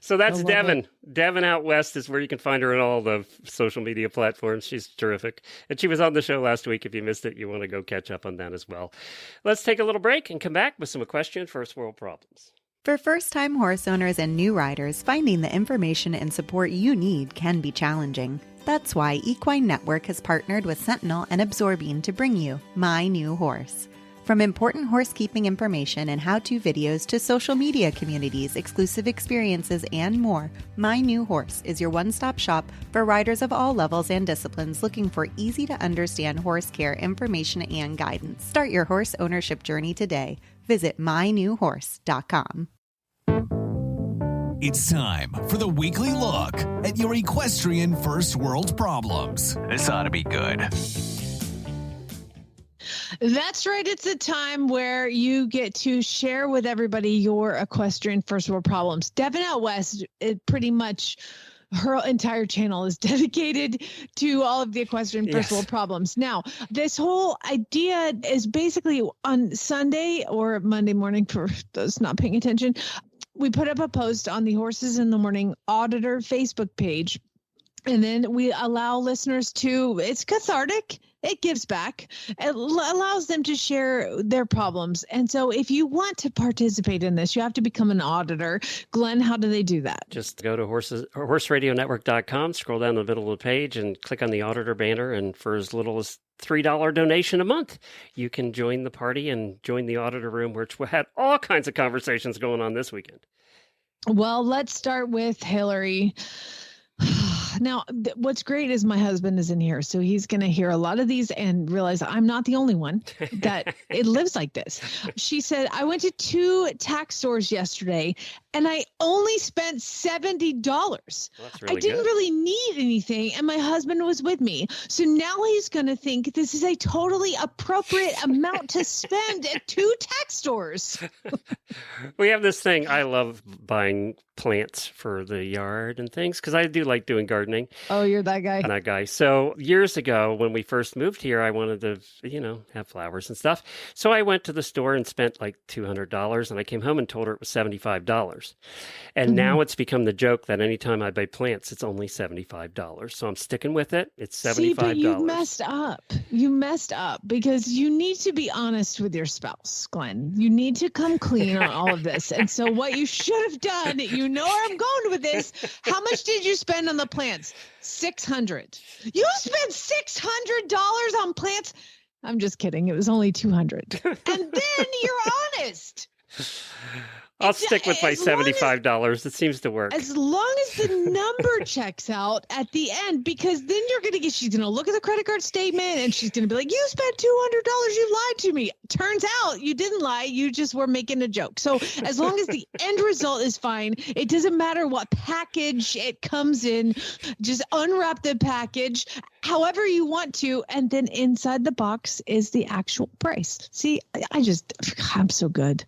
So that's Devin. Devin out west is where you can find her on all the social media platforms. She's terrific. And she was on the show last week. If you missed it, you want to go catch up on that as well. Let's take a little break and come back with some equestrian first world problems. For first-time horse owners and new riders, finding the information and support you need can be challenging. That's why Equine Network has partnered with Sentinel and Absorbine to bring you My New Horse. From important horsekeeping information and how-to videos to social media communities, exclusive experiences, and more, My New Horse is your one-stop shop for riders of all levels and disciplines looking for easy-to-understand horse care information and guidance. Start your horse ownership journey today. Visit mynewhorse.com. It's time for the weekly look at your equestrian first world problems. This ought to be good. That's right. It's a time where you get to share with everybody your equestrian first world problems. Devin out west, pretty much her entire channel is dedicated to all of the equestrian first world problems. Now, this whole idea is basically on Sunday or Monday morning, for those not paying attention, we put up a post on the Horses in the Morning Auditor Facebook page, and then we allow listeners to, it's cathartic. It gives back. It allows them to share their problems. And so if you want to participate in this, you have to become an auditor. Glenn, how do they do that? Just go to horseradionetwork.com, scroll down the middle of the page and click on the auditor banner. And for as little as $3 donation a month, you can join the party and join the auditor room, which we had all kinds of conversations going on this weekend. Well, let's start with Hillary. Now, what's great is my husband is in here, so he's going to hear a lot of these and realize I'm not the only one that it lives like this. She said, I went to 2 tax stores yesterday and I only spent $70. Well, I didn't really need anything, and my husband was with me. So now he's going to think this is a totally appropriate amount to spend at 2 tax stores. We have this thing. I love buying plants for the yard and things because I do like doing gardening. Oh, you're that guy? I'm that guy. So years ago when we first moved here, I wanted to, have flowers and stuff. So I went to the store and spent like $200, and I came home and told her it was $75. And now it's become the joke that anytime I buy plants, it's only $75. So I'm sticking with it. It's $75. See, but you messed up. You messed up because you need to be honest with your spouse, Glenn. You need to come clean on all of this. And so what you should have done, you know where I'm going with this. How much did you spend on the plants? $600. You spent $600 on plants? I'm just kidding. It was only $200. And then you're honest. I'll stick with my $75. It seems to work. As long as the number checks out at the end, because then she's going to look at the credit card statement and she's going to be like, you spent $200. You lied to me. Turns out you didn't lie. You just were making a joke. So as long as the end result is fine, it doesn't matter what package it comes in. Just unwrap the package however you want to. And then inside the box is the actual price. See, I'm so good.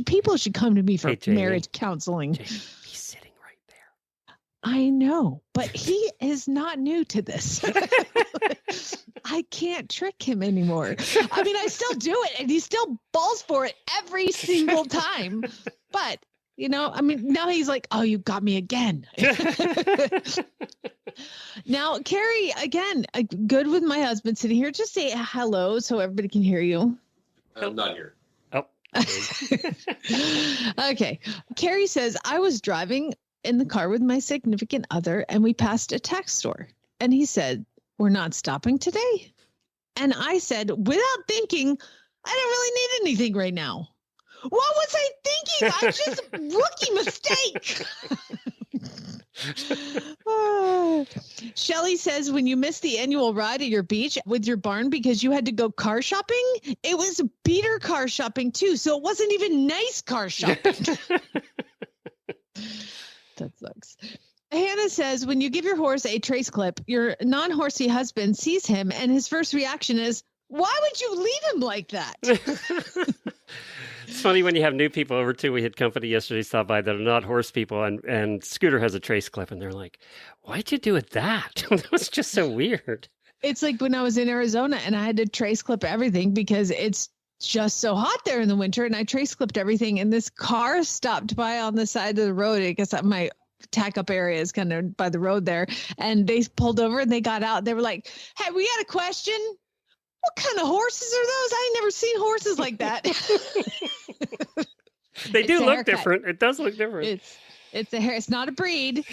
People should come to me for marriage counseling. Jamie, he's sitting right there. I know, but he is not new to this. I can't trick him anymore. I mean, I still do it, and he still falls for it every single time. But I mean, now he's like, oh, you got me again. Now, Carrie, again, good with my husband sitting here. Just say hello so everybody can hear you. I'm not here. Oh. Okay. Carrie says, I was driving in the car with my significant other and we passed a tack store. And he said, we're not stopping today. And I said, without thinking, I don't really need anything right now. What was I thinking? I just rookie mistake. Shelly says, when you missed the annual ride at your beach with your barn because you had to go car shopping, it was beater car shopping too. So it wasn't even nice car shopping. That sucks. Hannah says, when you give your horse a trace clip, your non-horsey husband sees him and his first reaction is, why would you leave him like that? It's funny when you have new people over too. We had company yesterday stop by that are not horse people, and Scooter has a trace clip, and they're like, "Why'd you do it that? That was just so weird." It's like when I was in Arizona and I had to trace clip everything because it's just so hot there in the winter, and I trace clipped everything. And this car stopped by on the side of the road. I guess my tack up area is kind of by the road there, and they pulled over and they got out. They were like, "Hey, we got a question. What kind of horses are those? I ain't never seen horses like that." They do look different. It does look different. It's a hair. It's not a breed.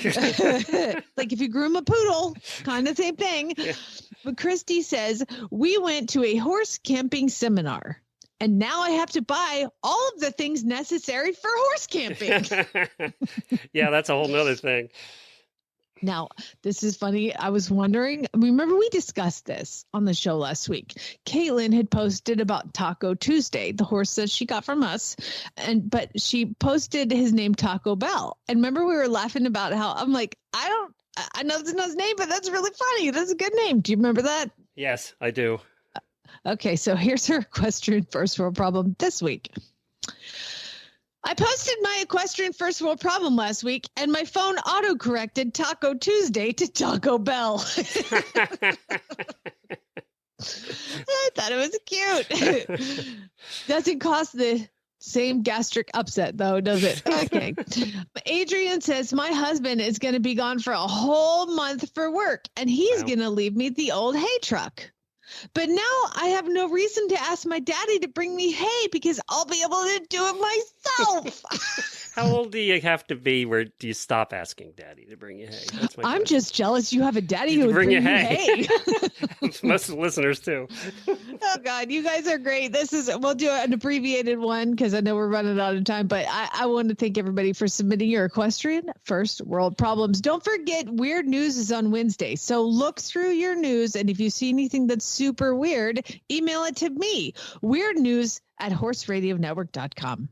Like if you groom a poodle, kind of same thing. Yeah. But Christy says, we went to a horse camping seminar and now I have to buy all of the things necessary for horse camping. Yeah, that's a whole nother thing. Now, this is funny. I was wondering, remember we discussed this on the show last week. Caitlin had posted about Taco Tuesday, the horse that she got from us. But she posted his name Taco Bell. And remember we were laughing about how I'm like, I know that's not his name, but that's really funny. That's a good name. Do you remember that? Yes, I do. Okay, so here's her equestrian first world problem this week. I posted my equestrian first world problem last week, and my phone auto-corrected Taco Tuesday to Taco Bell. I thought it was cute. Doesn't cost the same gastric upset, though, does it? Okay. Adrian says, my husband is going to be gone for a whole month for work, and he's going to leave me the old hay truck. But now I have no reason to ask my daddy to bring me hay because I'll be able to do it myself. How old do you have to be where do you stop asking daddy to bring you hay? I'm just jealous you have a daddy who would bring you hay. Most of the listeners too. Oh God, you guys are great. We'll do an abbreviated one because I know we're running out of time, but I want to thank everybody for submitting your equestrian first world problems. Don't forget Weird News is on Wednesday. So look through your news. And if you see anything that's super weird, email it to me, weirdnews@horseradionetwork.com.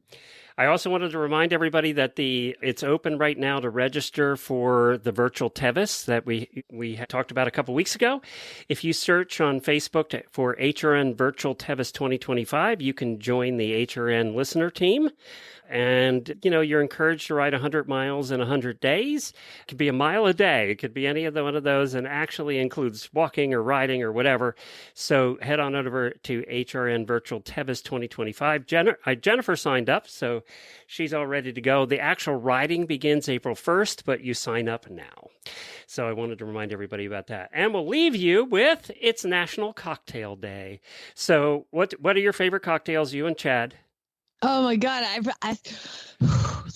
I also wanted to remind everybody that it's open right now to register for the virtual TEVIS that we talked about a couple weeks ago. If you search on Facebook for HRN Virtual TEVIS 2025, you can join the HRN listener team. And, you're encouraged to ride 100 miles in 100 days. It could be a mile a day. It could be any of one of those and actually includes walking or riding or whatever. So head on over to HRN Virtual TEVIS 2025. Jennifer signed up, so she's all ready to go. The actual riding begins April 1st, but you sign up now. So I wanted to remind everybody about that. And we'll leave you with it's National Cocktail Day. So what are your favorite cocktails, you and Chad? Oh my God.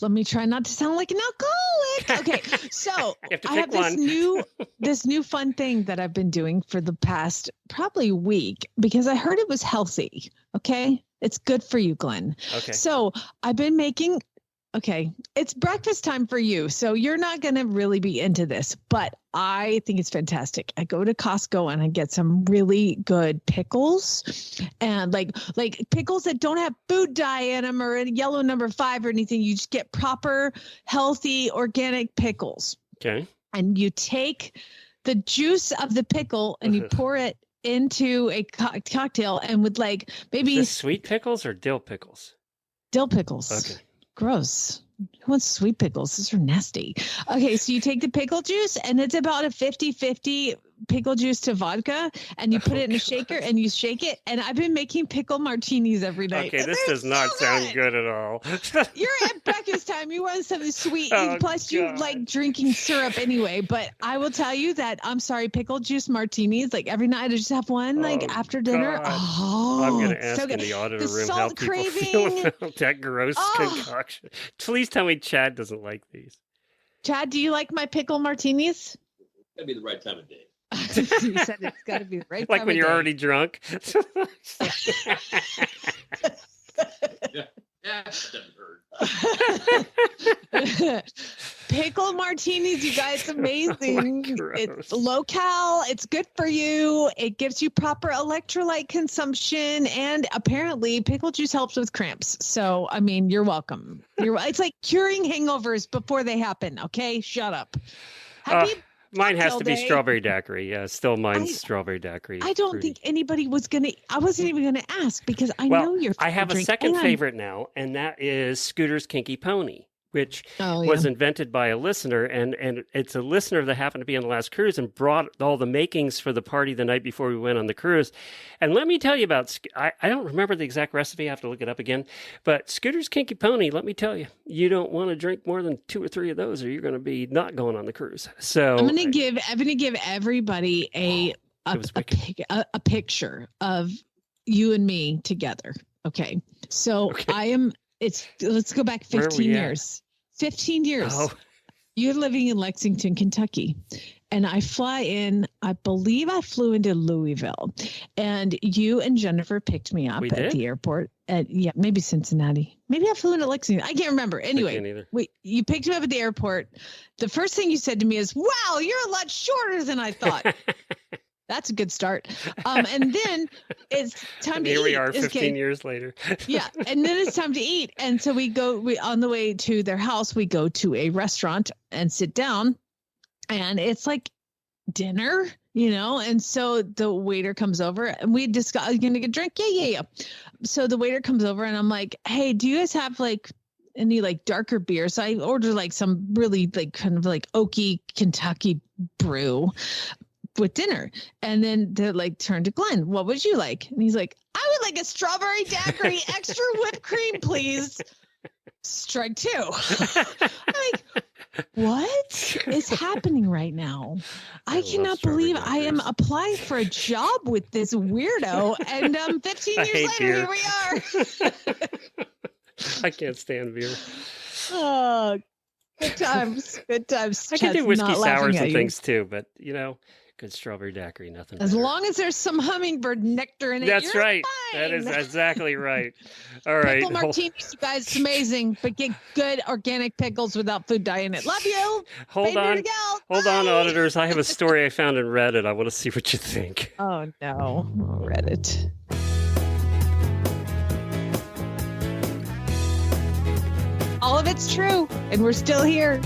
Let me try not to sound like an alcoholic. Okay. So I have this new fun thing that I've been doing for the past probably week because I heard it was healthy. Okay. It's good for you, Glenn. Okay. So I've been making, it's breakfast time for you. So you're not going to really be into this, but I think it's fantastic. I go to Costco and I get some really good pickles and like pickles that don't have food dye in them or a yellow number 5 or anything. You just get proper, healthy, organic pickles. Okay. And you take the juice of the pickle and you pour it into a cocktail and with maybe is this sweet pickles or dill pickles? Dill pickles. Okay. Gross. Who wants sweet pickles? These are nasty. Okay, so you take the pickle juice, and it's about a 50-50 pickle juice to vodka, and you put it in a shaker, and you shake it. And I've been making pickle martinis every night. Okay, this does not sound good at all. You're at breakfast time. time. You want something sweet. Oh, Plus, you God. like drinking syrup anyway. But I will tell you that I'm sorry, pickle juice martinis. Like every night, I just have one. Like after dinner. God. Oh, I'm going to ask so in good. the auditor The room how salt people craving. feel about that gross concoction. Please tell me Chad doesn't like these. Chad, do you like my pickle martinis? That'd be the right time of day. You said it's got to be the right Like time when of you're day. already drunk. Yeah, that doesn't hurt. Pickle martinis, you guys, amazing. Gross. It's low cal. It's good for you. It gives you proper electrolyte consumption, and apparently, pickle juice helps with cramps. So, I mean, you're welcome. It's like curing hangovers before they happen. Okay, shut up. Happy. Mine has to be day. strawberry daiquiri. Yeah, still mine's strawberry daiquiri. I don't fruity. think anybody was gonna. I wasn't even gonna ask because I know you're. I have a drink, second and favorite now, and that is Scooter's Kinky Pony, which Oh, was yeah. invented by a listener, and it's a listener that happened to be on the last cruise and brought all the makings for the party the night before we went on the cruise. And let me tell you about, I don't remember the exact recipe, I have to look it up again, but Scooter's Kinky Pony, let me tell you, you don't want to drink more than 2 or 3 of those or you're going to be not going on the cruise. So I'm gonna give everybody a picture of you and me together. Okay. So let's go back Where are 15 we at? years. 15 years. Oh. You're living in Lexington, Kentucky. And I fly in, I believe I flew into Louisville. And you and Jennifer picked me up We at did? the airport. Maybe Cincinnati. Maybe I flew into Lexington. I can't remember. can't Anyway, either. you picked me up at the airport. The first thing you said to me is, wow, you're a lot shorter than I thought. That's a good start. And then it's time to eat. Here we are Okay. 15 years later. Yeah. And then it's time to eat. And so we on the way to their house, we go to a restaurant and sit down. And it's like dinner, and so the waiter comes over and we discuss, are you going to get a drink? Yeah. So the waiter comes over and I'm like, hey, do you guys have like any like darker beer? So I ordered like some really like kind of like oaky Kentucky brew with dinner. And then they like turned to Glenn, what would you like? And he's like, I would like a strawberry daiquiri, extra whipped cream, please. Strike 2. I'm like, what is happening right now? I cannot believe I am applying for a job with this weirdo. And 15 years later, beer. here we are. I can't stand beer. Oh, good times. Good times. I can do Chad's whiskey not laughing sours at and you. things too, but good strawberry daiquiri, nothing As better. long as there's some hummingbird nectar in it. That's you're right. Fine. That is exactly right. All right. Pickle martinis, you guys, it's amazing. But get good organic pickles without food dye in it. Love you. Hold Baby on. Miguel. Hold on, auditors. I have a story I found in Reddit. I want to see what you think. Oh, no. Reddit. All of it's true, and we're still here.